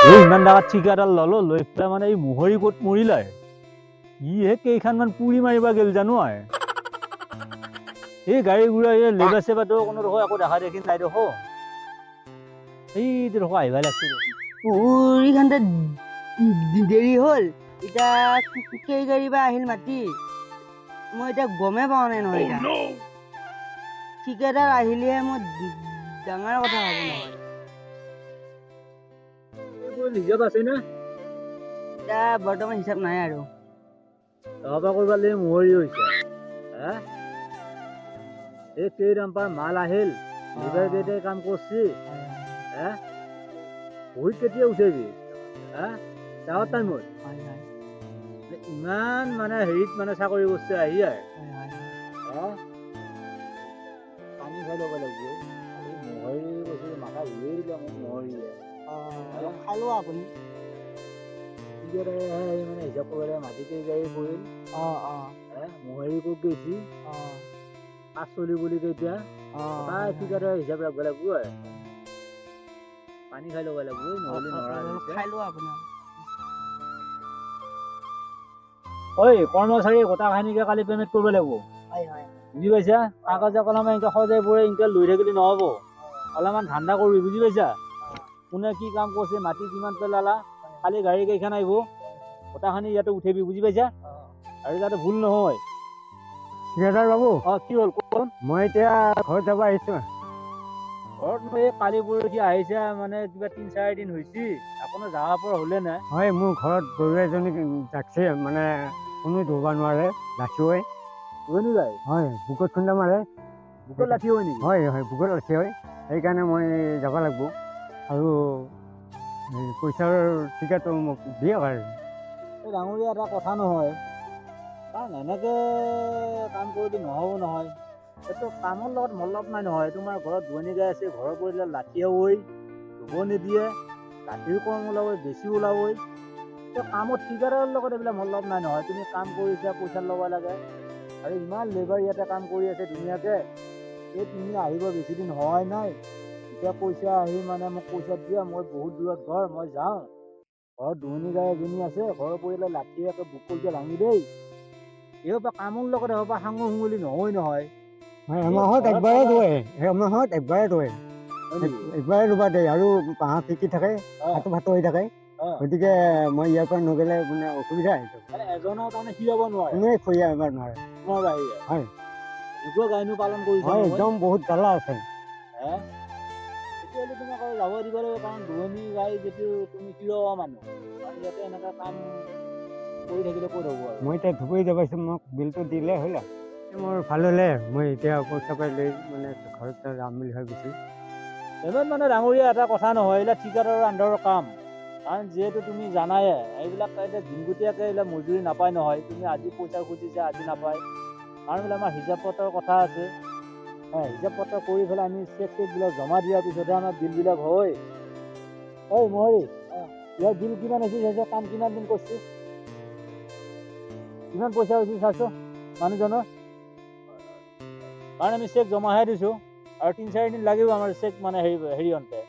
ইমান ডাঙৰ ঠিকা এডাল ললো লৈ পেলাই মানে এই মোহৰি ক'ত মৰিলে ইহে কেইখনমান পুৰি মাৰিবা গেল জানো আই এই গাড়ী ঘূৰা এই লেবা চেবাটো কোনো দেখো একো দেখা দেখি নাই দেখো এই দেখো আহিবা লাগছে পুৰি খান্তে দেৰি হ'ল এতিয়া কেই গাড়ী বা আহিল মাতি মই এতিয়া গমেই পোৱা নাই নহয় এতিয়া ঠিকাদাৰ আহিলেহে মই ডাঙৰ কথা হ'ব নহয় হিচাপ আছে না এতিয়া বৰ্তমান হিচাপ নাই আৰু তাৰপৰা কৰিবা লৈ মোহৰি হৈছে হা এই কেই ডাম্পাৰ মাল আহিল লিভাৰ কেইটাই কাম কৰছি হা ভৰিত কেতিয়া উঠেবি হা ডাঙৰ টাইমত ইমান মানে হেৰিত মানে চাকৰি কৰিছে আহি আহে পানী খাই ল'ব লাগিব মোহৰি কৈছে মাথা ঘূৰি দিলে মোক মোহৰিয়ে খালো আপুনি মানে হিচাপ কৰিলে মাটিতে গাড়ী পৰিল মোহৰি ক'ত গৈছি পাচলি বুলি কেতিয়া তাই ঠিকাদাৰ হিচাপ ৰাখিব লাগিব আৰু পানী খাই ল'ব লাগিব নহ'লে নৰা খালো আপুনি ঐ কৰ্মচাৰী গোটা খানিকে কালি পেমেণ্ট কৰিব লাগিব বুজি পাইছা কাগজে কলমে এনেকে সজাই পৰে এনেকে লৈ থাকিলে নহ'ব অলপমান ধান্দা কৰিবি বুজি পাইছা কোনে কি কাম কৰিছে মাটি কিমান পেলালা কালি গাড়ী কেইখন আহিব গোটাখানি ইয়াতে উঠাবি বুজি পাইছা আৰু যাতে ভুল নহয় ঠিকাদাৰ বাবু কি হ'ল কোন মই এতিয়া ঘৰত যাব আহিছোঁ ঘৰত মই এই কালি পৰহি আহিছে মানে কিবা 3-4 দিন হৈছে আপোনাৰ যাৱা পৰা হ'লে নাই হয় মোৰ ঘৰত গৰু এজনী যাকছে মানে কোনো ধৰিব নোৱাৰে লাঠি হয় উভনি যায় হয় বুকুত খুন্দা মাৰে বুকুত লাঠি হয় নেকি হয় হয় বুকুত লাঠি হয় সেইকাৰণে মই যাব লাগিব আৰু পইচাৰ ঠিকাটো মোক দিয়ক আৰু এই ডাঙৰীয়া এটা কথা নহয় কাৰণ এনেকে কাম কৰিলে নহ'ব নহয় এইটো কামৰ লগত মতলব নাই নহয় তোমাৰ ঘৰত দুৱনি গাই আছে ঘৰৰ পৰিলে লাঠি হ'বই ধুব নিদিয়ে লাঠিও কম ওলাবই বেছি ওলাবই কামত ঠিকাদাৰৰ লগত এইবিলাক মতলব নাই নহয় তুমি কাম কৰিছা পইচা ল'ব লাগে আৰু ইমান লেবাৰ ইয়াতে কাম কৰি আছে ধুনীয়াকৈ এই তুমি আহিব বেছি দিন হোৱাই নাই এতিয়া পইচা আহি মানে মোক পইচা দিয়া মই বহুত দূৰত ঘৰ মই যাওঁ ঘৰত দুৱনি গাই এজনী আছে ঘৰৰ পৰিলে লাঠি একে বুকুলকে ভাঙি দেই এইসোপা কামৰ লগত এসোপা সাঙুৰ সুঙুলি নহয় নহয় এমাহত একবাৰে ধোৱে এমাহত একবাৰে ধোৱে একবাৰে দুবাৰ দিয়ে আৰু পাহাৰ ফিকি থাকে ভাতো ভাতো হৈ থাকে গতিকে মই ইয়াৰ পৰা নগ'লে মানে অসুবিধা সেইটো এজনৰ কাৰণে খীৰাব নোৱাৰে কোনোৱে খৰি আহিব নোৱাৰে তোমাৰ বাহিৰে হয় এনেকুৱা গাইনো পালন কৰিছে হয় একদম বহুত জ্বালা আছে তেতিয়াহ'লে তোমাক আৰু যাব দিব লাগিব কাৰণ দুৱনি গাই যিটো তুমি খীৰোৱা মানুহ আৰু ইয়াতে এনেকুৱা কাম কৰি থাকিলে ক'ত হ'ব আৰু মই এতিয়া ধুবুৰী যাব আহিছোঁ মোক বিলটো দিলে হ'ল আৰু মোৰ ভাল হ'লে মই এতিয়া পইচা পাই লৈ মানে ঘৰত যাম বুলি ভাবিছোঁ পেমেণ্ট মানে ডাঙৰীয়া এটা কথা নহয় এইবিলাক ঠিকাদাৰৰ আণ্ডাৰৰ কাম কাৰণ যিহেতু তুমি জানাই এইবিলাক এতিয়া দিনগুটীয়াকৈ এইবিলাক মজুৰি নাপায় নহয় তুমি আজি পইচা খুজিছা আজি নাপায় কাৰণ বোলে আমাৰ হিচাপ পত্ৰৰ কথা আছে হিচাপ পত্ৰ কৰি পেলাই আমি চেক টেকবিলাক জমা দিয়াৰ পিছতহে আমাৰ বিলবিলাক হয় ঐ মোহৰি ইয়াৰ বিল কিমান হৈছে চাইছ কাম কিমান দিন কৰিছে কিমান পইচা হৈছে চাইছ মানুহজনৰ কাৰণ আমি চেক জমাহে দিছোঁ আৰু 3-4 দিন লাগিব আমাৰ চেক মানে হেৰি অন্তে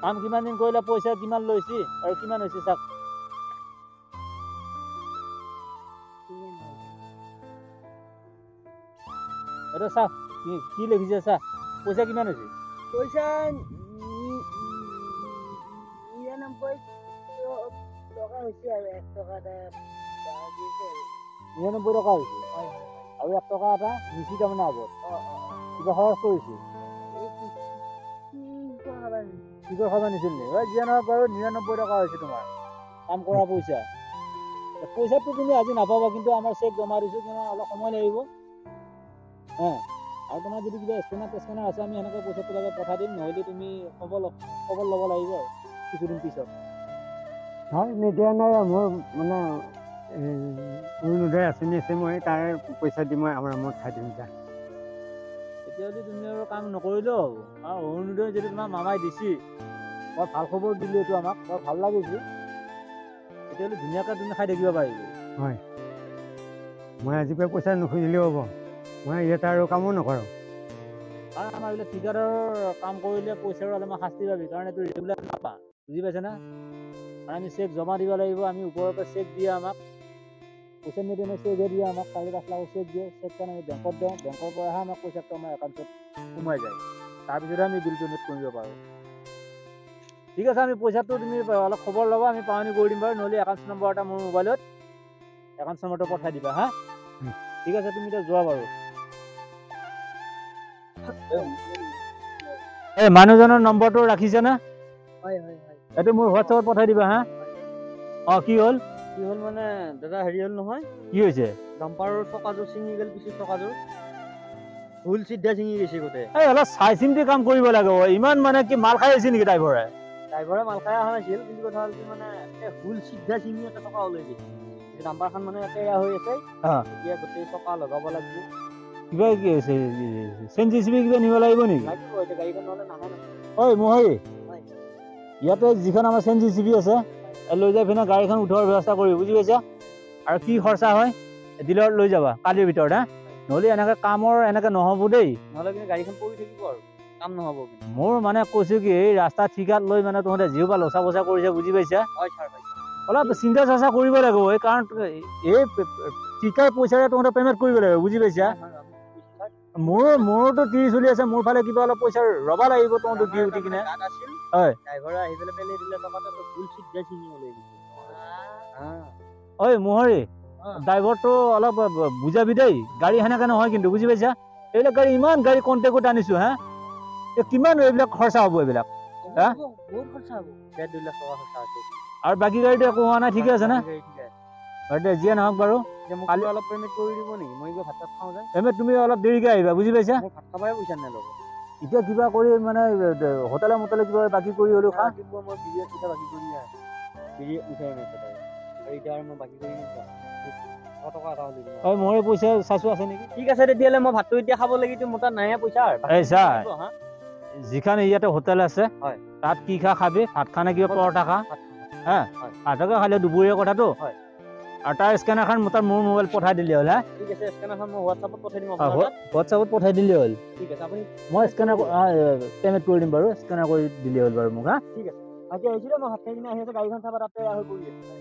কাম কিমান দিন কৰিলে পইচা কিমান লৈছে আৰু কিমান হৈছে চাওক এইটো চা কি লিখিছে চা পইচা কিমান হৈছে পইচা 99 টকা হৈছে আৰু 1 টকা এটা দিছে 99 টকা হৈছে আৰু 1 টকা এটা নিচি তাৰমানে আগত কিবা খৰচ কৰিছে কিহৰ খাব নিছিল নি যিয়ে নহওক বাৰু 99 টকা হৈছে তোমাৰ কাম কৰা পইচা পইচাটো তুমি আজি নাপাবা কিন্তু আমাৰ চেক জমা দিছোঁ তোমাৰ অলপ সময় লাগিব আৰু তোমাৰ যদি কিবা স্কেনাৰ আছে আমি সেনেকৈ পইচাটো লাগে পঠাই দিম নহ'লে তুমি খবৰ ল'ব লাগিব কিছুদিন পিছত হয় নিদিয়া নাই মোৰ মানে অৰুণোদয় আঁচনি আছে মই তাৰ পইচা দি মই আমাৰ মত খাই দিম যা তেতিয়াহ'লে তুমি আৰু কাম নকৰিলেও হ'ব আৰু অৰুণোদয় যদি তোমাৰ মামাই দিছি বৰ ভাল খবৰ দিলে এইটো আমাক বৰ ভাল লাগিছে তেতিয়াহ'লে ধুনীয়াকৈ তুমি খাই থাকিব পাৰিবি হয় মই আজিৰ পৰা পইচা নুখুজিলেও হ'ব মই ইয়াতে আৰু কামো নকৰোঁ কাৰণ আমাৰ এইবিলাক ঠিকাদাৰৰ কাম কৰিলে পইচাৰ অলপমান শাস্তি পাবি, কাৰণ এইটো ৰেগুলাৰ নাপা, বুজি পাইছে না? আৰু আমি চেক জমা দিব লাগিব, আমি ওপৰৰ পৰা চেক দিয়ে আমাক, পইচা নিদিয়ে চেকহে দিয়ে আমাক, 4-5 লাখৰ চেক দিয়ে, চেকখন আমি বেংকত দিওঁ, বেংকৰ পৰাহে আমাক পইচাটো আমাৰ একাউণ্টত সোমাই যায়, তাৰপিছতহে আমি বিল পে'মেণ্ট কৰিব পাৰোঁ। ঠিক আছে, আমি পইচাটো তুমি অলপ খবৰ ল'বা, আমি পাওনি কৰি দিম বাৰু, নহ'লে একাউণ্ট নম্বৰ এটা মোৰ মোবাইলত একাউণ্ট নম্বৰটো পঠাই দিবা হা। ঠিক আছে, তুমি এতিয়া যোৱা বাৰু। এই মানুহজনৰ নম্বৰটো ৰাখিছেনে? হয় হয় হয়। এইটো মোৰ হোৱাটছএপত পঠাই দিবা হা। অঁ, কি হ'ল? কি হ'ল মানে দাদা, হেৰি হ'ল নহয়, কি হৈছে? ডাম্পাৰৰ চকাযোৰ ছিঙি গ'ল, পিছত চকাযোৰ হুইল চিধা ছিঙি গৈছে গোটেই। এই অলপ চাই চিন্তি কাম কৰিব লাগে, ইমান মানে কি মাল খাই আহিছে নেকি ড্ৰাইভাৰে? ড্ৰাইভাৰে মাল খাই অহা নাছিল, কিন্তু কথা হ'ল কি মানে হুইল চিধা ছিঙি এটা চকা ওলাই গৈছে। ডাম্পাৰখন মানে একে এয়া হৈ আছে, এতিয়া গোটেই চকা লগাব লাগিব। কিবা কি হৈছে? চেঞ্জিচিবি কিবা নিব লাগিব নেকি? লাগিব, এতিয়া গাড়ীখন নহ'লে নাহে নহয়। ঐ মোহৰি, ইয়াতে যিখন আমাৰ চেঞ্জিচিবি আছে, লৈ যাই পিনে গাড়ীখন উঠোৱাৰ ব্যৱস্থা কৰিবি, বুজি পাইছা? আৰু কি খৰচা হয় ডিলাৰত লৈ যাবা কালিৰ ভিতৰত হা, নহ'লে এনেকৈ কামৰ এনেকৈ নহ'ব দেই। নহ'লে কিন্তু গাড়ীখন পৰি থাকিব আৰু কাম নহ'ব কিন্তু। মোৰ মানে কৈছোঁ কি, এই ৰাস্তা ঠিকাত লৈ মানে তহঁতে যিও পৰা লচা বচা কৰিছে, বুজি পাইছা? হয় ছাৰ, হয়। অলপ চিন্তা চৰ্চা কৰিব লাগিব, এই কাৰণ এই ঠিকাৰ পইচাৰে তহঁতে পে'মেণ্ট কৰিব লাগিব, বুজি পাইছা? মোৰতো 30 চলি আছে, মোৰ ফালে কিবা অলপ পইচা ৰবা লাগিব, তহঁতে দি উঠি কিনে। হয়, ড্ৰাইভাৰে আহি পেলাই পেলাই দিলে টকাটো, হুইল চিধা ছিঙি ওলাই গৈছে। ঐ মোহৰি, ড্ৰাইভাৰটো অলপ বুজাবি দেই, গাড়ী সেনেকে নহয় কিন্তু, বুজি পাইছা? এইবিলাক গাড়ী ইমান গাড়ী কণ্টেক্টত আনিছো হা, কিমান এইবিলাক খৰচা হ'ব এইবিলাক হা? বহুত খৰচা হ'ব, 1.5-2 লাখ টকা খৰচা আছে। আৰু বাকী গাড়ীটো একো হোৱা নাই, ঠিকে আছে না? যিয়ে নহওক বাৰু, কালি অলপ পেমেণ্ট কৰি দিব নেকি? মই গৈ ভাত চাত খাওঁ যায়। পেমেণ্ট তুমি অলপ দেৰিকে আহিবা, বুজি পাইছা? মোৰ ভাত খাবই পইচা নাই লগত। এতিয়া কিবা কৰি মানে হোটেলে মোটেলে কিবা বাকী কৰি হ'লেও খা। ৰাতিপুৱা মই বিৰিয়ানী পিঠা বাকী কৰি আহে, বিৰিয়ানী উঠাই নাই তাতে, আৰু এতিয়া আৰু মই বাকী কৰি নিছোঁ 100 টকা এটা হ'লে দিব। ঐ মোৰে পইচা চাইছো আছে নেকি? ঠিক আছে তেতিয়াহ'লে, মই ভাতটো এতিয়া খাব লাগিব, মোৰ তাত নাহে পইচা। এই চা, যিখন ইয়াতে হোটেল আছে হয়, তাত কি খা খাবি, ভাত খা নে কিবা পৰঠা খা হা, ভাতকে খালে দুপৰীয়া কথাটো। আৰু তাৰ স্কেনাৰখন মোৰ মোবাইল পঠাই দিলে হ'ল হা। ঠিক আছে, স্কেনাৰখন মই হোৱাটছআপত পঠাই দিম। হোৱাটছআপত পঠাই দিলে হ'ল। ঠিক আছে, আপুনি মই স্কেনাৰ পে'মেণ্ট কৰি দিম বাৰু, স্কেনাৰ কৰি দিলে হ'ল বাৰু মোক হা। ঠিক আছে, আজি আহিছিলে, মই ভাত খাই কিনে আহি আছোঁ, গাড়ীখন চাবা তাতে আহি পৰি আছে।